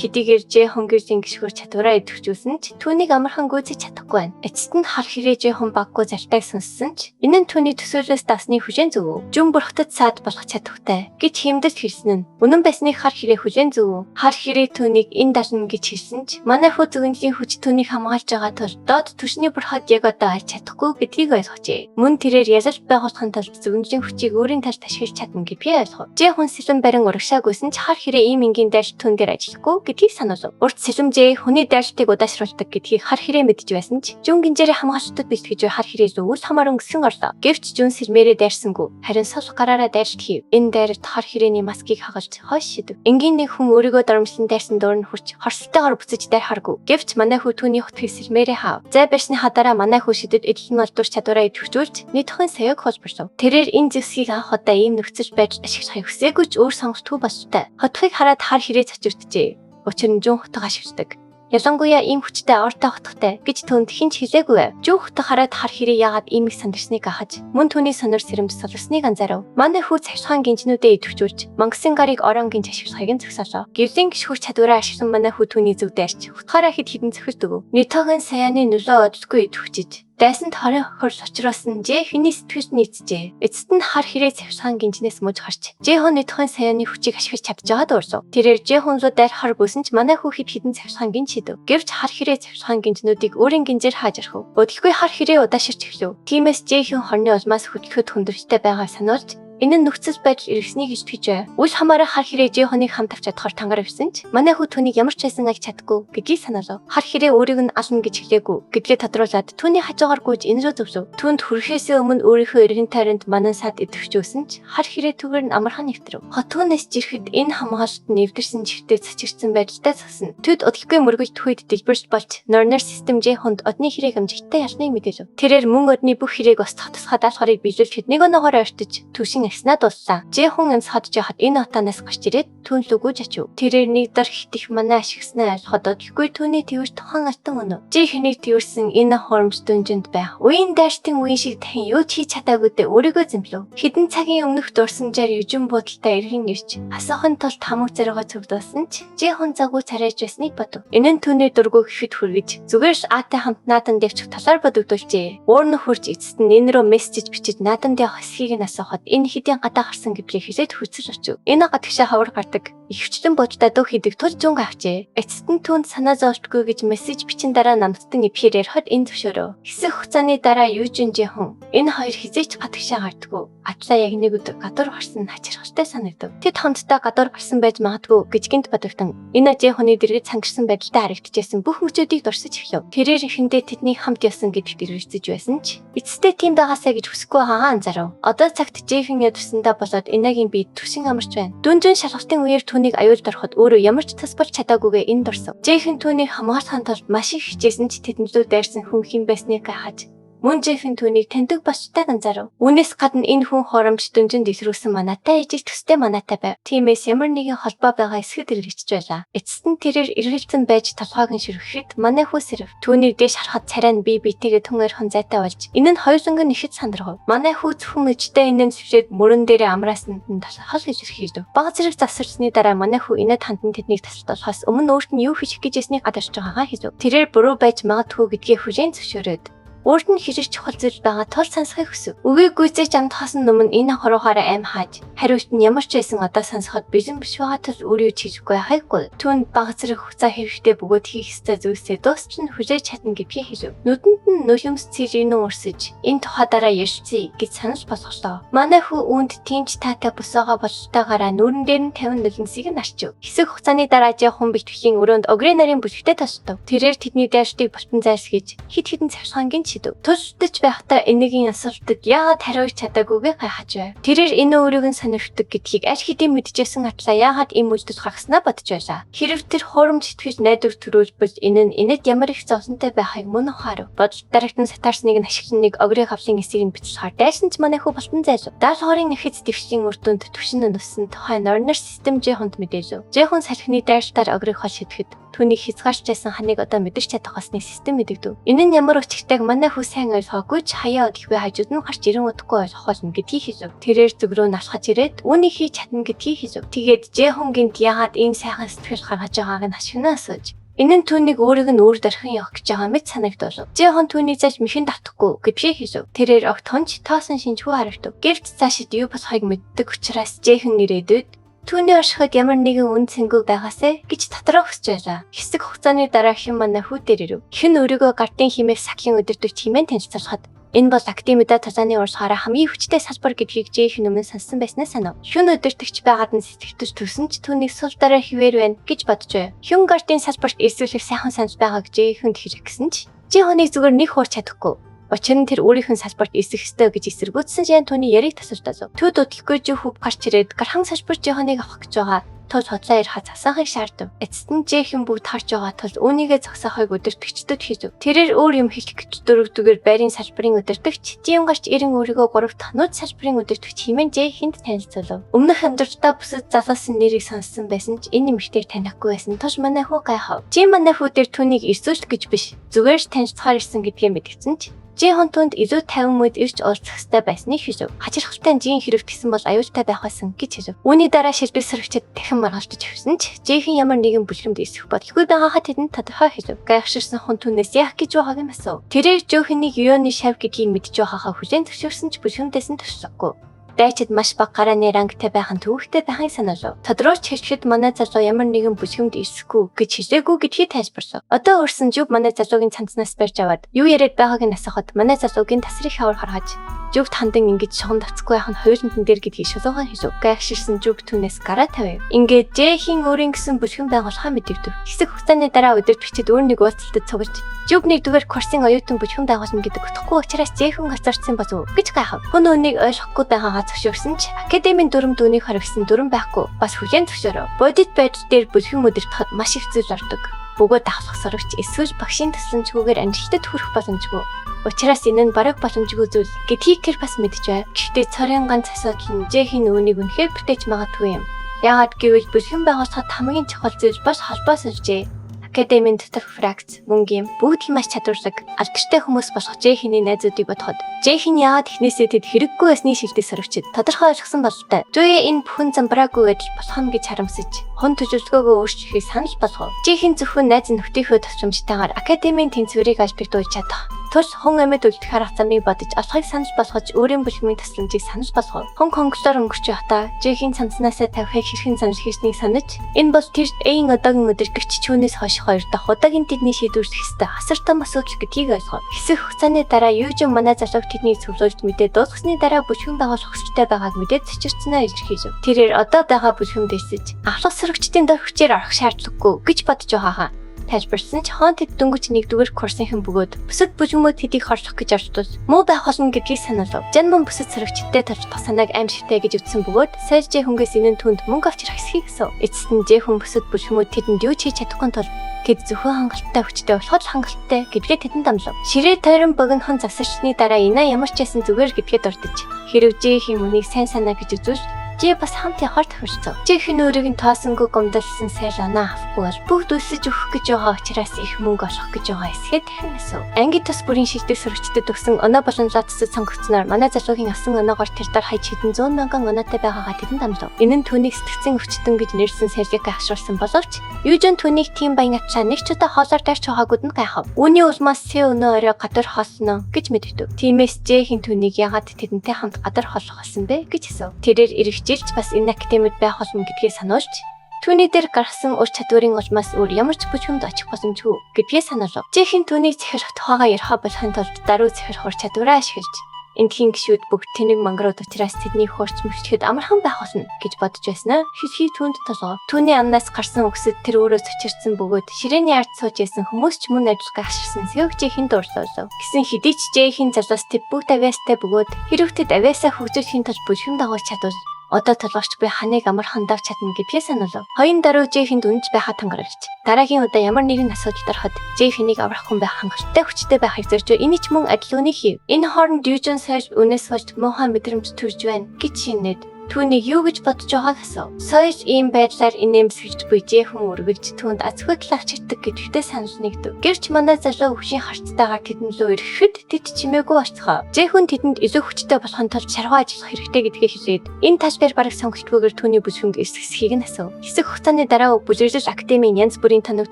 Хэдийгээр Жэхон гэрлийн гişгүр чадвараа идэвхжүүлсэн ч түүнийг амархан гүйцэж чадахгүй байна. Эцэст нь хар хэрэг Жэхон баггүй залтайг сонссон ч энэ нь түүний төсөөлөөс дасны хүлээн зөв. Жүн бурхтад саад болох чадвартай гэж хэмдэж хэлсэн нь үнэн байсныг хар хэрэг хүлээн зөв. Хар хэрэг түүнийг энэ дарна гэж хэлсэн ч манай хүү зөвөнлийн хүч түүнийг хамгаалж байгаа тул доод түвшний бурхад яг одоо аль чадахгүй гэдгийг ойлгожээ. Мөн тэрээр ялалт байгуулахын тулд зөвөнлийн хүчийг өөрийн талд ашиглаж чадна гэдгийг ойлгов. Жэхон сэлэм барин урагшаагүйсэн ч хар хэрэг ийм энгийн дайрч түнгээр ажиллахгүй гэдгийг сануулв. Урд сэлэмжээ хүний дайрчдыг удаашруулдаг гэдгийг хар хэрэг мэдж байсан ч жүн гинжээрээ хамгаалалтад бэлтгэж хар хэрэг зөвс хамааран гисэн орлоо. Гэвч жүн сэлмээрээ дайрсангүй харин сав гараараа дайрч хийв. Энэ дайрт хар хэрэгний маскыг хагалж хойш шидэв. Энгийн нэг хүн өөрийгөө доромжлон дайрсан доор нь хурч хорсолтойгоор буцаж дайр харгүй. Гэвч манай хүү түүний хот сэлмээрээ хаав. Зай барьсны хадараа манай хүү шидэд эдлэн олдуур чадвараа идэвхжүүлж нийтхэн саяг холборсов. Тэрээр энэ зэвсгийг анх удаа ийм нөхцөж байж ашиглахыг хүсээгүй ч өөр сонгогдгүй болжтой. Хотхыг хараад хар хэрэг цочирджээ. Учир нь жүн хотог ашигладаг. Ялангуяа ийм хүчтэй ортой хотогтой гэж түүнд хинч хэлээгүй. Жүн хотог хараад хар хэрэг яагаад ийм их сандарсныг ахаж мөн түүний сонор сэрэмж солирсныг анзаарав. Манай хүү цахилгаан гинжнүүдэд идэвхжүүлж мангасан гарыг орон гинж ашиглахыг нь зогсоолоо. Гэрлийн гişгүр чадвараа ашиглан манай хүү түүний зүг дайрч хотгоороо хэд хэдэн зөхөлдөг. Нитогийн саяаны нөлөө оддгүй идэвхжиж дайсанд хорин хөрс очросон Жэхний сэтгэлд нийцжээ. Эцэст нь хар хэрэг цавсгаан гинжнээс мууж харж Жэхон нитогийн саяаны хүчийг ашиглаж чадж байгаа дуурсав. Тэрээр Жэхон руу дайр харгүйсэн ч манай хүү хэд хэдэн цавсгаан гинж шидэв. Гэвч хар хэрэг цавсгаан гинжнүүдийг өөрийн гинжээр хааж архив. Өдөлгүй хар хэрэг удааширч эхлэв. Тиймээс Жэхэн хорны улмаас хөдөлгөхөд хүндрэлтэй байгаа сануулж энэ нь нөхцөл байдал иргэснийг итгэж байв. Үл хамааран хар хэрэг Жэхонийг хамтарч чадхаар тангаар авсан ч манай хүү түүнийг ямар ч байсан аж чадахгүй гэдгийг санаалав. Хар хэрэг өөрийг нь ална гэж хэлээгүй гэдгээ тодруулаад түүний хажуугаар гүйж энэ рүү зөвлөв. Түүнд хүрэхээс өмнө өөрийнхөө эргэн тойронд манан сад идэвхжүүлсэн ч хар хэрэг түгээр нь амархан нэвтрэв. Хотгоноос жирэхэд энэ хамгаалалт нэвтэрсэн жигтэй цочирдсан байдалтай зогсно. Төд өдөлгүй мөргөж төхөйд дэлбэрч болж норнер систем Жэхонд одны хэрэг амжилттай ялныг мэдээлв. Тэрээр мөн одны бүх хэрэг устгах тусгай даалгаврыг биелүүлэхэд нэг оноогоор ойртож түвшин агснаа дуулсан. Жэхон энэ содж яхад энэ отоноос гарч ирээд түүн лүгүүж очив. Тэрээр нэг дор хитих манай ашигснаа ойлгоход одолгүй түүний твэрч тохон алтан өнөө. Жэхнийг твэрсэн энэ хоромж дүнжинд байх. Уян дайртын үеийн шиг дахин юу ч хийж чадаагүй дэ өөрийгөө зэмлэв. Хэдэн цагийн өмнөх дурсан жаар южин буудалтай эргэн ирж асуухан тулд хамаг зоригоо цогдуулсан ч Жэхон загуу царайж байсныг бодов. Энэ нь түүний дургүй гэхэд хүргэж зүгээрс аатай хамт наадан дэвчих талаар бодогдуулжээ. Өөр нь хурж эцэст нь энэ рүү мессеж бичиж наадан дэвх хэсгийг нь асуухад энэ хэдийн гарсан гэдгийг хэлээд хүчээр очив. Энэ гадагшаа хавар гардаг. Ихэвчлэн бодтой дөө хийдэг тул зүнг авчээ. Эцэст нь түүнд санаа зовтгүй гэж мессеж бичин дараа намтдан эпхээр ярихад энэ зөвшөөрөв. Хэсэг хугацааны дараа Южин Жэхон энэ хоёр хизээч гадагшаа гардаггүй. Атлаа яг нэг өдөр гадуур гарсан хачирхалтай санагдав. Тэд хамтдаа гадуур гарсан байж магадгүй гэж гинт бодогдсон. Энэ Жэхоны дэргэд цангирсан байдалтай харагдчихсан бүх мөчүүдийг дурсаж эхлэв. Тэрээр ихэндээ тэдний хамт явсан гэдэгт эргэлзэж байсан ч эцэстээ тийм байгаасаа гэж хүсэхгүй хагаа анзаарав. Одоо цагт Жэхэн ядсандаа болоод Инагийн бие түвшин амарч байна. Дүнжин шалгалтын үеэр түүнийг аюулд ороход өөрөө ямар ч тас болж чадаагүйгээ энэ дурсав. Жэхэн түүнийг хамгаалахын тулд маш их хичээсэн ч тэдэнд лүү дайрсан хүн хэн байсныг гайхаж мөн Жэхэн түүнийг таньдаг болчтой анзаарав. Үүнээс гадна энэ хүн хоромж дүнжинд илрүүлсэн манаатай ижил төстэй манаатай байв. Тиймээс ямар нэгэн холбоо байгаа эсэхэд эргэлж байлаа. Эцэст нь тэрээр эргэлзэн байж толгойг нь ширхэхэд манай хүү сэрэв. Түүнийг дээш харахад царай нь бие биетэйгээ түн ойрхон зайтай болж энэ нь хоёуланг нь ихэд сандрагав. Манай хүү зөвхөн ичтэй энэн сэвшээд мөрөн дээрээ амраасан нь хол илэрхийлв. Бага зэрэг засарсны дараа манай хүү инээд хандан тэднийг тасалдуулахаас өмнө өөрт нь юу хийх гэж ясныг гадарч байгаагаа хэлв. Тэрээр буруу байж магадгүй гэдгээ хүлээн зөвшөөрөөд өөрт нь хэрэг чухал зүйл байгаа тул сонсохыг хүсв. Үгийг гүйцээж амтхаас өмнө энэ хорогоороо аим хааж хариулт нь ямар ч байсан одоо сонсоход бэлэн биш байгаа тул өөрөө чийжгүй хайхгүй. Түүнд бага зэрэг хугацаа хэрэгтэй бөгөөд хийх ёстой зүйлсээ дуусч нь хүлээж чадна гэдгийг хэлв. Нүдэнд нь нулимс цэрийн өрсөж энэ тухай дараа ярьцъя гэж санаж болгослоо. Манай хүү үүнд тимч таатай босоогоо болтойгаараа нүүрэн дээр нь 50 нулимсыг нь арчив. Хэсэг хугацааны дараа Жэхон битгхийн өрөөнд огрын нарийн бүлэгтэй тосдов. Тэрээр тэдний дайртыг болтон зайлсхийж хит хитэн цавсгаангийн шидэв. Тусдаж байхдаа энэгийн асуултад яагаад хариулж чадаагүйгээ гайхаж байв. Тэрээр энэ өөрийг нь сонирхдаг гэдгийг аль хэдийн мэдчихсэн атлаа яагаад ийм үйлдэл гаргаснаа бодож байлаа. Хэрв тэр хуурамч итгэж найдвар төрүүлбэл энэ нь инэд ямар их зовсонтой байхыг мөн ухаарав. Бодолд дарагтан сатаарсныг нь ашиглан нэг огрын хавлын эсийг нь бичлэхээр дайсан ч манай хүү болтон зайлв. Даалгаврын нэхэц дэвшлийн үр дүнд түвшин нь өссөн тухай норнер систем Жэхонд мэдээлв. Жэхон салхины дайралтаар огрыг хол шидэхэд түүнийг хязгаарч байсан ханыг одоо мэдэрч чадах болсны систем мэдэгдэв. Энэ нь ямар учиртайг манай манай хүү сайн ойлгоогүй ч хаяа өдөхвэ хажууд нь гарч ирэн удахгүй ойлгохоос гэдгийг хэлв. Тэрээр зүг рүү насгаж ирээд үүнийг хийж чадна гэдгийг хэлв. Тэгээд Жэхүнгийн яагаад ийм сайхан сэтгэл гаргаж байгааг нь ашигнаа асууж. Энэ нь түүнийг өөрийг нь өөр дархан явах гэж байгаа мэт санагдуулв. Жэхон түүний зааж мэхэн давтахгүй гэдгийг хэлв. Тэрээр огт хонч тоосон шинжгүй харагдав. Гэвч цаашид юу болохыг мэддэг учраас Жэхэн ирээдүйд түүний оршиход ямар нэгэн үн цэнгүй байгаасэ гэж татрах хүсэж байлаа. Хэсэг хугацааны дараа хэн манай хүү дээр ирэв. Хэн өөрийгөө гардын химээх сахлын өдөртөг чимээн танилцуулахад энэ бол академида тазааны урсгаараа хамгийн хүчтэй салбар гэдгийг Жэхэн өмнө сонссон байснаа санав. Хүн өдөртөгч байгаад нь сэтгэвч төрсөн ч түүнийг сул дараа хിവэр байна гэж бодож байв. Хүн гардын салбарт эсвэлэх сайхан санал байгааг Жэхэнд хэрэг гэсэн ч Жэхонийг зүгээр нэг хуурч чадахгүй. Учир нь тэр өөрийнх нь салбарт эсэх ёстой гэж эсэргүүцсэн Жэн түүний яриг тасалдав. Төд удалгүй Жэхүв гарч ирээд гархан салбар Жэхоныг авах гэж байгаа. Тул хотлоо ирэх засаахыг шаардав. Эцэст нь Жэхэн бүгд харж байгаа тул үүнийгээ зогсоохыг өдөртөгчдөд хийв. Тэрээр өөр юм хэлэх гэж дөрөвдүгээр байрын салбарын өдөртөгч Жин гарч ирэн өөрийгөө 3 дахь нууц салбарын өдөртөгч хэмээн Жэхэнд танилцуулав. Өмнөх амьдралдаа бусад залуусын нэрийг сонссон байсан ч энэ нэмэгтэйг танихгүй байсан тул манай хүү гайхав. Жин манай хүү дээр түүнийг ирсүүлж гэж биш зүгээр ч танилцахаар ирсэн гэдгээ мэдгэсэн ч Жэхэн түнд илүү 50 мөд ирж уулзах хэрэгтэй байсныг хэлв. Хачирхалтай Жин хэрэгтсэн бол аюултай байх байсан гэж хэлв. Үүний дараа шилбэл сэрэгчэд дахин маргалдаж өгсөн ч Жэхэн ямар нэгэн бүлгэмд эсэх бодлого байгаагаа тэдэнд тодорхой хэлв. Гайхширсан хүн түнээс яах гэж байгааг нь асуув. Тэрээр Жэхэнийг юуны шав гэдгийг мэдж байгаагаа хүлээн зөвшөөрсөн ч бүлгэмдээс нь туслахгүй. Дайчид маш бага гарааны рангтай байх нь төвөгтэй байхыг санаалав. Тодорхойч хэлэхэд манай залуу ямар нэгэн бүлгэмд ирсэхгүй гэж хэлээгүй гэдгийг тайлбарлав. Одоо өөрсөн Жүг манай залуугийн цанцнаас барьж аваад юу яриад байгааг нь асуухад манай залуугийн тасрыг хавар харгаж Жүгт хандан ингэж шохон давцгүй байх нь хоёулантан дээр гэдгийг шулуухан хэлв. Гайхширсан Жүг түүнээс гараа тавив. Ингээд Жэхэн өөрийн гэсэн бүлгэн байгуулахаа мэдэгдэв. Хэсэг хугацааны дараа өдөртөгчид өөр нэг уулзалтад цугж Жүг нэгдүгээр курсын оюутан бүлгэн байгуулна гэдэг утгагүй учраас Жэхэн гацарсан болов гэж гайхав. Хүн өнийг ойлгохгүй байгаагаа зөвшөөрсөн ч академийн дүрм дүүнийг хоригсон дүрм байхгүй. Бас хүлээн зөвшөөрөв. Бодит байдал дээр бүлгэн өдөртөхөд маш их зүйл ордог. Бөгөөд давхлах сорогч эсвэл багшийн тусламжгүйгээр амжилтад хүрэх боломжгүй. Учираас энэ нь бараг боломжгүй зүйл гэдгийг тэр бас мэдж байв. Гэхдээ цорын ганц асуудал нь Жэхэн үүнийг үнэхээр бүтээж магадгүй юм. Яагаад гэвэл бүлгэн байгуулахад хамгийн чухал зүйл бас холбоо суулжээ. Академийн дотор фракц, мөнгөм бүгд л маш чадварлаг, алдартай хүмүүс болох Жэхэний найзуудыг бодоход Жэхэн яагаад эхнээсээ тэд хэрэггүй байсны шилдэг сорогчд тодорхой ойлгосон бололтой. Зүйе энэ бүхэн замбраагүй гэж болох юм гэж харамсаж хүн төжилгөөгөө өөрчлөхийг санал болгов. Жэхэн зөвхөн найз нөхдийнхөө тусламжтайгаар академийн тэнцвэрийг албагдуулж чадах. Тус хүн амьд үлдэх арга замыг бодож алхахыг санал болгож өөрийн бүлгмийн тусламжийг санал болгов. Хүн конглоор өнгөрч явахдаа Жэхэн цамцнаасаа тавихыг хэрхэн санал хийснийг санаж энэ бол тэр эйн одоогийн өдөртөгч чүүнээс хойш 2 дахь удаагийн тэдний шийдвэрлэх ёстой асар том асуудал гэдгийг ойлгов. Хэсэг хугацааны дараа Южин манай залууг тэднийг цуглуулж мэдээ дуусгасны дараа бүлгэн байгуулах хүсэлтэй байгааг мэдээд цэцэрцэнээ илэрхийлв. Тэрээр одоо байгаа бүлгэм дэсэж ахлах сөрөгчдийн дор хүчээр орох шаардлагагүй гэж бодож байгаагаа тайлбарласан ч хоон тэд дөнгөж нэгдүгээр курсынхан бөгөөд бусад бүлгэмүүд тэдийг хоршлох гэж орчдол муу байх болно гэдгийг санаалав. Жанман бусад сөрөгчдтэй тарчдах санааг аимшигтай гэж үзсэн бөгөөд сайж Жэхүнгээс энэ нь түнд мөнгө авчрах хэсгийг асуув. Эцэст нь Жэхүн бусад бүлгэмүүд тэдэнд юу ч хийж чадахгүй тул тэд зөвхөн хангалттай хүчтэй болоход хангалттай гэдгээ тэдэнд амлав. Ширээ тойрон богинохон засагчны дараа инаа ямар ч байсан зүгээр гэдгээ дурдж хэрэг Жэхэн үнийг сайн санаа гэж үзвэл Жи бас хамт явахаар тохирцов. Жэхэн өөрийг нь тоосонгүй гомдолсон сайл оноо авахгүй бол бүгд өсөж өгөх гэж байгаа учраас их мөнгө олох гэж байгаа эсгээд дахин асуув. Анги тус бүрийн шилдэг сөрөгчдөд өгсөн оноо болон лотосд сонгогдсноор манай залуугийн авсан оноогоор тэр дор хаяж хэдэн 100 мянган оноотой байгаагаа тэдэнд амлав. Энэ нь түүнийг сэтгцэн өвчтөн гэж нэрсэн сэргийг гайхшруулсан боловч Южин түүнийг тийм баян ачаа нэг ч удаа хоолоор дарч байгаагүйд нь гайхав. Үүний улмаас Сэ өнөө орой гадар хоолно гэж мэддэг. Тиймээс Жэхэн түүнийг яагаад тэдэнтэй хамт гадар хоолох болсон бэ гэж асуув. Тэрээр эргэжүүлж бас энэ академид байх болно гэдгийг сануулж түүний дээр гарсан ур чадварын улмаас өөр ямар ч бүжгэмд очих боломжгүй гэдгийг сануулв. Жэхэн түүнийг захирах тухайга ярих болохын тулд даруй захирах ур чадвараа ашиглаж эндхийн гişүүд бүгд тэнэг мангарууд учраас тэдний хуурч мөчлөхөд амархан байх болно гэж бодож байснаа хөлхий түүнд толгоо. Түүний амнаас гарсан үгсэд тэр өөрөө цочирсан бөгөөд ширээний ард сууж байсан хүмүүс ч мөн адил гайхширсан сэгж Жэхэн дурсаалав. Гэсэн хэдий ч Жэхэн залуус тэд бүгд авьяастай бөгөөд хэрвээ авьяасаа хөгжүүлэхийн тулд бүлгэн дагуулж чадвал одоо толгойч би ханыг амархан давж чадна гэдгийг сануулв. Хоёрын даруй Жэхэнд үнж байхад хангаруулж дараагийн удаа ямар нэгэн асуудал ороход Жэхэнийг аврахгүй байх хангалттай хүчтэй байхыг зорж энэ ч мөн адил үнийг хийв. Энэ хооронд Южин сайж үнээс болж муухай мэдрэмж төрж байна гэж шинээд түүнийг юу гэж бодож байгааг асуув. Сойж ийм байдлаар инээмсэглэж буй Жэхүн үргэлж түүнд азхуудлах чирдэг гэдэгтээ санал нэгдэв. Гэвч манай залуу өвшийн харцтайгаар тэдэнд лөө ирэхэд тэд чимээгүй болцгоо. Жэхүн тэдэнд илүү хүчтэй болохын тулд шаргуу ажиллах хэрэгтэй гэдгийг хэлээд энэ ташбар бараг сонголтгүйгээр түүний бүсгүнг эсгэсхийг нь асуув. Хэсэг хугацааны дараа бүжиглэл академийн янз бүрийн тоног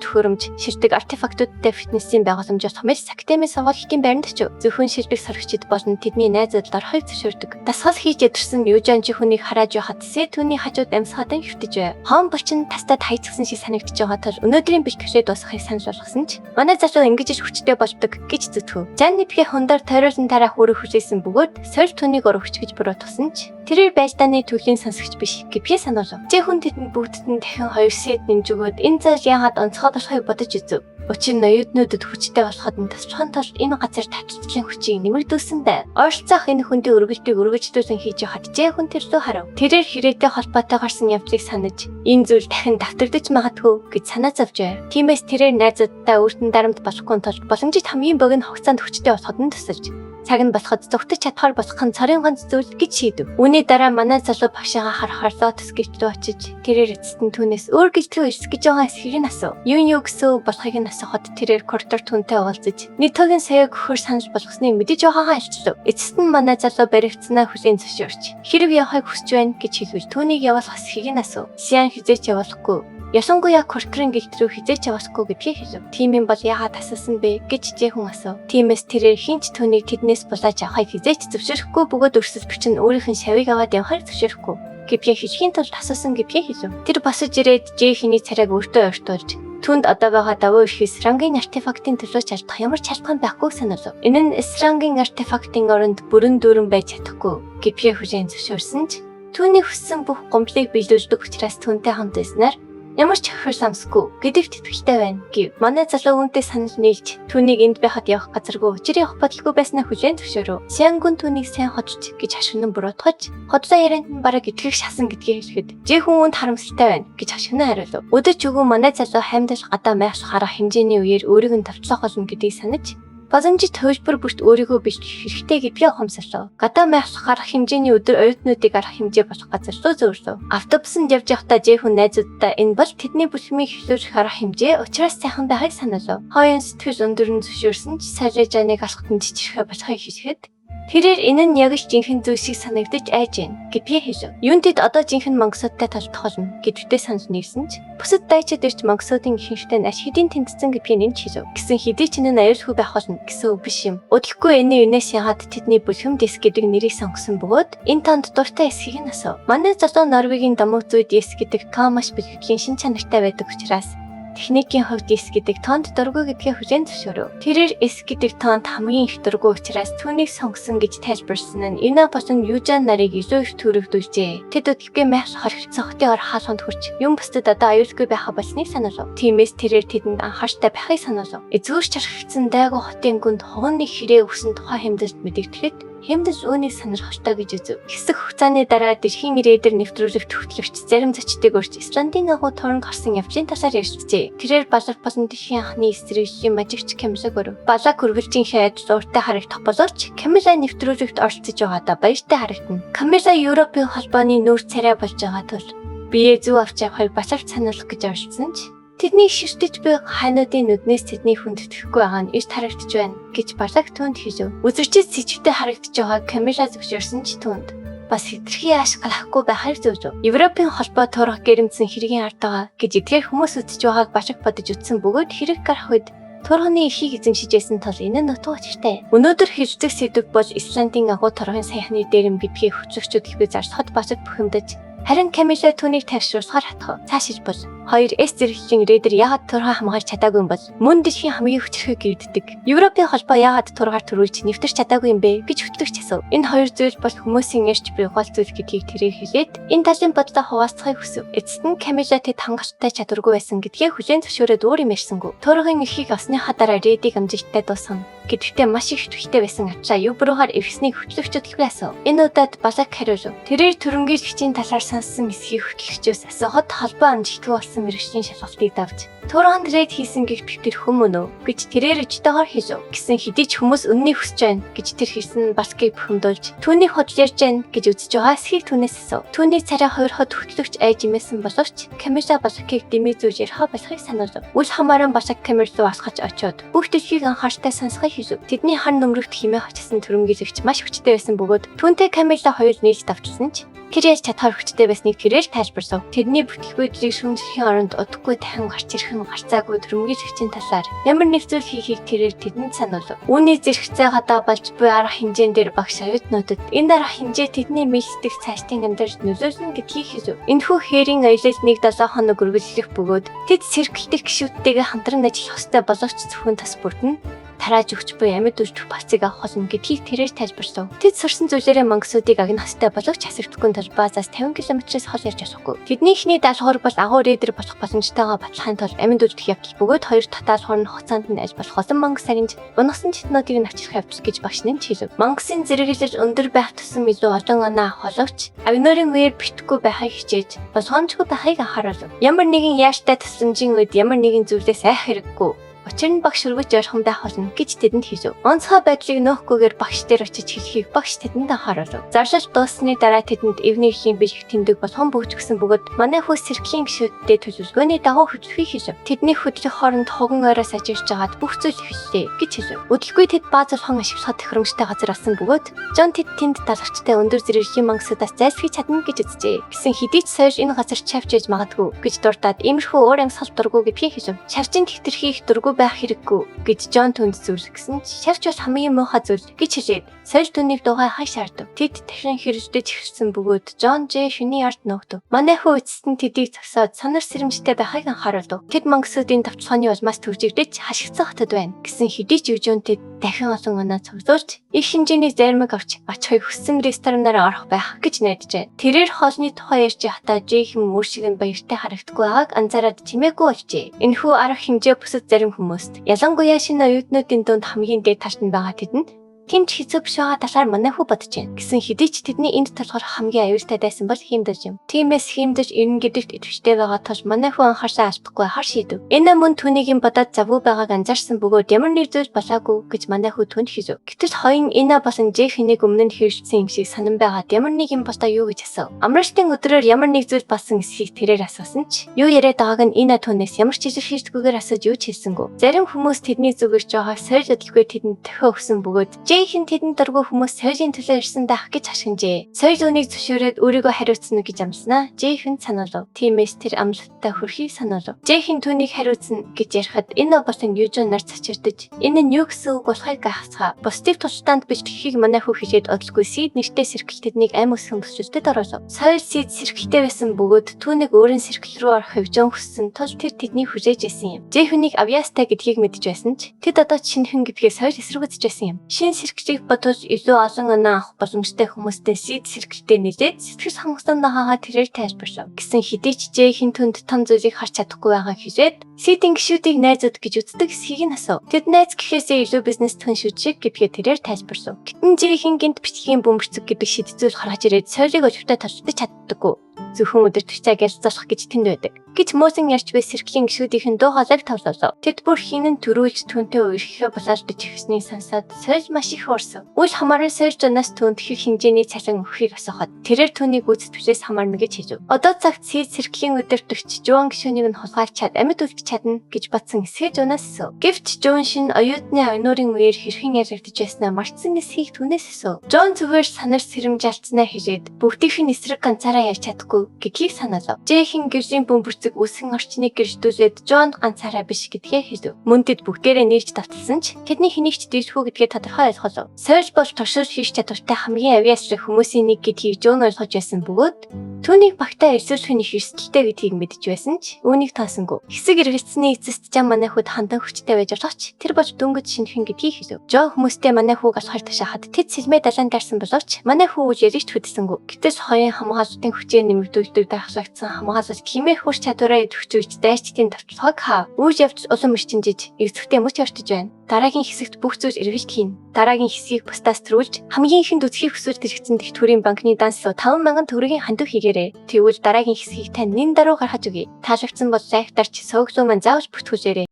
төхөөрөмж, ширдэг артефактуудтай фитнесийн байгууламжууд хэмээс академийн сургуулийн байранд очив. Зөвхөн ширдэг сорогчид болон тэдний найзууд орохыг зөвшөөрдөг. Дасгал хийж ядэрсэн Южан Жэхүнийг хараад явахад түүний хажууд амьсгадан хөвтөж байв. Хон булчин тастад хайцсан шиг санагдаж байгаа тул өнөөдрийн бэлтгэлээ дуусгахыг санал болгосон ч манай залуу ингэж иш хүчтэй болдог гэж зүтгэв. Жаннипхи хундар тойруулсан тарах өрөө хүлээсэн бөгөөд сорь түүнийг өрөвч гэж буруутгасан ч тэрээр байждааны төлөлийн сонсогч биш гэпхээ сануулв. Жэхүн тэдэнд бүгдд нь дахин 2 сет нэмжгөөд энэ зал яагаад онцгой болохыг бодож үзв. Учир нь оюутнуудад хүчтэй болоход нь тасчхан тулд энэ газар татварлын хүчийг нэмэгдүүлсэн байна. Ойролцоох энэ хүндийн өргөлтийг өргөжлүүлэн хийж явахад Жэхүн тэр рүү харав. Тэрээр хэрээтэй холбоотой гарсан явдлыг санаж энэ зүйл дахин давтагдаж магадгүй гэж санаа зовж байв. Тиймээс тэрээр найзуудтай өөртөө дарамт болохгүй тулд боломжит хамгийн богино хугацаанд хүчтэй болоход нь тусалж цаг нь болоход зүгтж чадхаар болох нь цорын ганц зүйл гэж шийдэв. Үүний дараа манай залуу багшаагаа харахаар лотос гэрт рүү очиж тэрээр эцэст нь түүнээс өөр гэлтрүү ирсэх гэж байгаа эсхийг нь асуув. Юу гэсэн болохыг нь асуухад тэрээр коридор түнтэй уулзаж нэг тогийн саяг өгөхөр санаж болгосныг мэдэж байгаагаа илчлэв. Эцэст нь манай залуу баригдсанаа хүлээн зөвшөөрч хэрэг явахыг хүсэж байна гэж хэлвэл түүнийг явуулах эсхийг нь асуув. Сиан хизээч явуулахгүй. Ясангуяа коридорын гэлт рүү хизээч явахгүй гэдгийг хэлв. Тийм юм бол яагаад асуусан бэ гэж Жэхүн асуув. Тиймээс тэрээр хинч түүнийг тэднээс булааж авахыг хизээч зөвшөөрөхгүй бөгөөд өрсөлдөж бичин өөрийнх нь шавыг аваад явахыг зөвшөөрөхгүй гэвч хэлхийн тулд асуусан гэдгийг хэлв. Тэр босож ирээд Жэхиний царайг өөртөө ойртуулж түнд одоо байгаа давуу эрхээс Срангийн артефактын төлөө шалдах ямар шалтгаан байхгүй сануулв. Энэ нь Срангийн артефактын оронд бүрэн дүүрэн байж чадахгүй гэвч хүлээн зөвшөөрсөн ч түүний хүссэн бүх гомдлыг биелүүлдэг учраас түүнтэй хамт байснаар ямар ч хохир самсгүй гэдэгт итгэлтэй байна гэв. Манай залуу үүнтэй санал нийлж түүнийг энд байхад явах газаргүй учир явах бодлого байснаа хүлээн зөвшөөрөв. Сянгун түүнийг сайн ходж гэж хашгиран буруутгаж хотлоо ярианд нь бараг итгэх шасан гэдгийг хэлэхэд Жэхүн үүнд харамсалтай байна гэж хашгиран хариулв. Өдөрч өгөө манай залуу хаймдал гадаа майх харах хэмжээний үеэр өөрийг нь тавтлах болно гэдгийг санаж боломжит хувилбар бүрт өөрийгөө бэлтгэх хэрэгтэй гэдгийг ухамсарлав. Гадаа майхлах гарах хэмжээний өдөр оюутнуудыг арах хэмжээ болох газар руу зөөрлөв. Автобусанд явж байхдаа Жэхүн найзуудтай энэ бол тэдний бүлхмийг эхлүүлэх арах хэмжээ учраас сайхан байхыг сануулв. Хоёрын сэтгэл өндөрн зөвшөөрсөн ч Сажижаныг алхахтан жижигхэ болохыг хэлэхэд тэрээр энэ нь яг л жинхэнэ зүйл шиг санагдаж айж байна гэдгийг хэлв. Юунтэд одоо жинхэнэ Монгосуудтай толдох болно гэдэгтээ санал нийлсэн ч бусад дайчид ирж Монгосуудын ихэнхдээ аш хэдийн тэмцсэн гэдгийг нэмж хэлв. Гэсэн хэдий ч энэ нь аюулгүй байх болно гэсэн үг биш юм. Удалгүй энэ юунаас ягаад тэдний бүлхэм диск гэдэг нэрийг сонгосон бөгөөд энэ танд дуртай эсхийг нь асуув. Манай залуу Норвегийн дамууц зүйд эс гэдэг тоо маш бэлтгэлийн шин чанартай байдаг учраас техникийн хувьд эс гэдэг тоонд дургүй гэдгээ хүлээн зөвшөөрөв. Тэрээр эс гэдэг тоонд хамгийн их дургүй учраас түүнийг сонгосон гэж тайлбарласан нь Юна болон Южан нарыг илүү их төрөвдүүлжээ. Тэд өдөлгүй майх хоригдсон хотын ор хаалганд хүрч юм бусдад одоо аюулгүй байха болсныг сануулв. Тиймээс тэрээр тэдэнд анхааралтай байхыг сануулв. Эзүүрч чархагдсан дайгуу хотын гүнд хуганы хэрэг өгсөн тухай хэмдэлд мэдэгдэхэд хэмдэл үүнийг сонирхолтой гэж үзв. Хэсэг хугацааны дараа дэлхийн ирээдэр нэвтрүүлэх төвтлөгч зарим зочдыг өрч Исландын агуу торон гарсан явдлын талаар ярьжээ. Тэрээр балаг болон дэлхийн анхны эсрэгчийн мажигч Камилаг өрөв. Балаг үргэлжийн хайд зуртай харагдах боловч Камила нэвтрүүлэгт оролцож байгаадаа баяртай харагдана. Камила Европын холбооны нүүр царай болж байгаа тул бие зүү авч явахыг балагт сануулах гэж оролцсон ч тэдний ширтэж буй хайнуудын нүднээс тэдний хүндэтгэхгүй байгаа нь эрт харагдаж байна гэж балаг түүнд хэлв. Үзэгчид сэжвтэй харагдаж байгааг Камила зөвшөөрсөн ч түүнд бас хэтэрхий ашиглахгүй байхаар зөвлөв. Европын холбоо турах гэрэмцэн хэргийн ард байгаа гэж эдгээр хүмүүс үзэж байгааг балаг бодож үтсэн бөгөөд хэрэг гарах үед турханы ихийг эзэмшижсэн тул энэ нь нутаг учиртай. Өнөөдөр хэрэгжих сэдв бол Исландын агуу турхын саяхны дээрэм гэдгийг хүчрэгчүүд ихвээ зарцахад балаг бухимдаж харин Камила түүнийг тавьшруулахаар хатгав. Цаашиж бол 2S зэрэгчийн рейдер яагаад турхаа хамгаалж чадаагүй юм бол мөн дэлхийн хамгийн хүчрхэг гэрддэг Европын холбоо яагаад тургаар төрүүлж нэвтэрч чадаагүй юм бэ гэж хөтлөгч асуув. Энэ хоёр зүйл бол хүмүүсийн эрч буй гол зүйл гэдгийг тэрээр хэлээд энэ талын бодлоо хуваалцахыг хүсв. Эцэст нь Камила тэд хангалттай чадваргүй байсан гэдгээ хүлээн зөвшөөрөөд өөр юм ярьсангүй. Турхын эрхийг олсныхаа дараа рейдийг амжилттай дуусгана. Гэдэгтээ маш их түлхтэй байсан ачаа Юбрухаар эвснийг хөтлөгчөд хэлээсв. Энэ удаад Балак хариулв. Тэрээр төрөнгөжлөгчийн талаар сонссон эсхийг хөтлөгчөөс асуухад холбоо амжилтгүй болсон мэрэгчлийн шалгалтыг давж Туран трейд хийсэн гэх тэр хүмүүн үү гэж тэрээр өчтөөр хэлв. Гэсэн хэдий ч хүмүүс үннийг хүсэж байна гэж тэр хэлсэн Баскийг бухимдуулж түүнийг худал ярьж байна гэж үзэж байгаа эсхийг түүнээс асуув. Түүний царай хоёр хот хөтлөгч айж имэсэн боловч Камила Баскийг дэмий зүүж ярих болохыг сануулв. Үл хамааран Баск камер руу асгаж очиод бүх дэлхийг анхаартай сонсгохыг хэлв. Тэдний хан нөмрөгт химээ очсон төрөмгөлөгч маш хүчтэй байсан бөгөөд түүнтэй Камила хоёр нийлж давчсан ч тэр яаж чадхаар хүчтэй байсныг тэрээр тайлбарлав. Тэрний бүтлгүүдлийг шүүмжлэхийн оронд удахгүй дахин гарч ирэх нь гарцаагүй төрөмгөлөгчийн талаар ямар нэг зүйл хийхийг тэрээр тэдэнд сануулв. Үүний зэрэгцээ гадаа болж буй арга хэмжээнд дээр багш оюутнуудад энэ арга хэмжээ тэдний мэддэг цаашдын амьдралд нөлөөлнө гэдгийг хэлв. Энэхүү хээрийн аялалд 1-7 хоног үргэлжлэх бөгөөд тэд циркэлтэй гишүүдтэйгээ хамтран ажиллах ёстой боловч зөвхөн тас бүрдэн тарааж өгч буй амьд үлдэх бацыг авах болно гэдгийг тэрээр тайлбарлав. Тэд сурсан зүйлээрээ мангасуудыг агнах ёстой боловч хасагдахгүй тул базаас 50 км-с хол ярьж асахгүй. Тэдний ихний даалгавар бол агуу рейдер болох боломжтойгоо батлахын тулд амьд үлдэх явдал бөгөөд хоёр татаал хорн хугацаанд нь аль болох олон мангас саринж унагсан читнуудыг навчрах явдал гэж багш нь хэлв. Мангасын зэрэглэл өндөр байх тусам илүү олон оноо холовч авинорын үеэр битггүй байхыг хичээж болгоомжгүй байхыг анхааруулв. Ямар нэгэн яаштай тасламжийн үед ямар нэгэн зүйлээс айх хэрэггүй. Учир нь багш өргөж орхон байх болно гэж тэдэнд хэлв. Онцгой байдлыг нөөхгүйгээр багш дээр очиж хэлхийг багш тэдэнд анхааруулв. Заршил дууссаны дараа тэдэнд эвний эхийн бэлэг тэмдэг болгон бүгжгсэн бөгөөд манай хүү сэрклийн гишүүдтэй төлөвлөгөөний дагуу хөдөлгөхийг хэлв. Тэдний хөдлөх хооронд хуган ойроос ажиллаж байгаад бүх зүйл эхэллээ гэж хэлв. Өдөлгүй тэд бааз болгон ашиглахад тохиромжтой газар алсан бөгөөд Жон тэнд дарагчтай өндөр зэрэглэлийн мангасуудаас зайлсхийж чадна гэж үзжээ. Гэсэн хэдий ч сойр энэ газар чавж яж магадгүй гэж дуртаад иймэрхүү өөр амьсгал дургүй гэдгийг хэлв. Чавжин тэмдэрхийх дургүй байх хэрэггүй гэж Жон түнд зөвлөсөн ч шавч бас хамгийн муухай зүйл гэж хэлээд сойр түүнийг дугай хай шаардав. Тэд дахин хэрэгждэж эхэлсэн бөгөөд Жон шүний ард нөхдөв. Манай хүү эцэст нь тэдийг зогсоод санар сэрэмжтэй байхыг анхааруулв. Тэд мангасуудын давталгааны улмаас төвжигдэж хашигдсан хотод байна. Гэсэн хэдий ч Жон тэд дахин олон оноо цуглуулж их хэмжээний зармаг авч ач хоёр хүссэн ресторанаар орох байх гэж найджээ. Тэрээр хоолны тухай ярьж байхдаа Жейхэн мөр шиг нь баяртай харагдахгүй байгааг анзаараад чимээгүй болжээ. Энэхүү арга хэмжээ бусад зарим хүмүүст ялангуяа шинэ оюутнуудын дунд хамгийн дээд талд нь байгаа тэдэнд тэмч хэцүү биш байгаа талаар манай хүү бодож байна. Гэсэн хэдий ч тэдний энд толгор хамгийн аюултай байсан бол хиймдэж юм. Тиймээс хиймдэж ирнэ гэдэгт итгэвчтэй байгаа тул манай хүү анхаарсаа алдахгүй хар шийдэв. Энэ мөн түүнийг бодоод завгүй байгааг анзаарсан бөгөөд ямар нэг зүйл болоогүй гэж манай хүү түнд хэлв. Гэтэл хоёрын энэ болон Жейхнийг өмнө нь хэрэгжсэн юм шиг санан байгаад ямар нэг юм болоо юу гэж асуув. Амралтын өдрөөр ямар нэг зүйл болсон эсхийг тэрээр асуусан ч юу яриад байгааг нь энэ түүнээс ямар ч илэрхийлэлгүйгээр асууж юу ч хэлсэнгүй. Зарим хүмүүс тэдний зүгээрч байгаа сойр хөдөлгөөр тэдэнд төхөө өгсөн бөгөөд Жейхэн тэдэнд дургүй хүмүүс соёлын төлөө ирсэн дах гэж хашгинжээ. Соёл үнийг зөвшөөрөөд өөрийгөө хариуцсан гэж амласнаа Жейхэн сануулв. Тиймээс тэр амлалттай хүрхийг сануулв. Жейхэн түүнийг хариуцсан гэж ярихад энэ болон Южон нар цачирдаж энэ нь юу гэсэн үг болохыг гайхацгаа. Бусдыг тусдаанд бэлтгэхийг манай хүү хэлээд одлгүй Сид нэртэй сэркэл тэднийг амь өсгөн бөсчөлдөд оруулав. Соёл Сид сэркэлтэй байсан бөгөөд түүнийг өөрийн сэркэл рүү орохыг Жон хүссэн тул тэр тэднийг хүлээж байсан юм. Жейхүнийг авьяастай гэдгийг мэдж байсан ч тэд одоо шинхэн гэдгээ соёл эсэргүүцэж байсан юм. Шинэ сэркэлийг бодвол илүү олон оноо авах боломжтой хүмүүстэй Сид сэркэлтэй нэлээд сэтгэл хангалттай тэрээр тайлбарлав. Гэсэн хэдий ч Жейхэн түнд том зүйлийг харж чадахгүй байгааг хэлээд Сидийн гишүүдийг найзууд гэж үздэг эсхийг нь асуув. Тэд найз гэхээсээ илүү бизнес төн шүжиг гэдгээ тэрээр тайлбарлав. Гэтэн Жейхэн гинт бичгийн бөмбөрцөг гэдэг шийдэл гаргаж ирээд соёлыг өвчтөд толцдож чаддаггүй. Зөвхөн өдөртөг цаг ялцах гэж тэнд байдаг. Гэж Мөсөн ярьж буй сэрклийн гишүүдийн дуу хоолойг тавлуулав. Тэд бүр хинэн төрүүлж түнтэй үерхээ булаалдаж ихсний сансаад соёл маш их уурсав. Үл хамааран соёл жанаас түнд их хэмжээний цалин өгөхийг асуухад тэрээр түүнийг гүйцэтгүүлээс хамаарна гэж хэлв. Одоо цагт Сид сэрклийн өдөртөгч Жон гишүүнийг нь хулгайлж чад амьд үлдэж чадна гэж батсан эсхийг Жонаас асуув. Гэвч Жон шин оюутны ойнуурын үеэр хэрхэн яригдж байснаа мартсан эсхийг түүнээс асуув. Жон зүгээр санар сэрэмж алдснаа хэлээд бүгдийнх нь эсрэг ганцаараа ярьж чадахгүй гэдгийг санаалав. Жейхэн гэрлийн бөмбөрцөг үсгэн орчныг гэрждүүлээд Жон ганцаараа биш гэдгээ хэлв. Мөн тэд бүгдээрээ нэрж давталсан ч тэдний хэнийг ч дийшгүй гэдгээ тодорхой ойлголов. Соёл бол туршил хийх чадвартай хамгийн авьяасрах хүмүүсийн нэг гэдгийг Жон ойлгож байсан бөгөөд түүнийг багтаа эсвэлхэн их эрсдэлтэй гэдгийг мэдж байсан ч үүнийг таасангүй. Хэсэг Гэрцний эцэст жам манай хүүд хандан хүчтэй байж олооч тэр болж дөнгөж шинхэн гэдгийг хэлв. Жо хүмүүстэй манай хүүг алхаар ташаахад тэд сэлмээ далайн дарсан боловч манай хүү ярьж хөдсөнгөө. Гэтэл хоёрын хамгаалалтын хүчээр нэмэгдүүлдэг байхлагдсан хамгаалалт хэмээх хүч чадвараа идэвхжүүлж дайчдын давталгааг хаа. Үүж явж улам өрчинжиж эвсэгтэй мөч ортож байна. Дараагийн хэсэгт бүх зүйл эргэлт хийн. Дараагийн хэсгийг бусдаас төрүүлж хамгийн ихэнд үсгийг хүсвэж тэрэгцэн Тэтгэврийн банкны данслуу 5,000 төгрөгийн хандив хийгээрэй. Тэгвэл дараагийн хэсгийг тань нин даруй гаргаж өгье. Таалагдсан бол лайк дарж согсоо маань заавч бүртгүүлээрэй.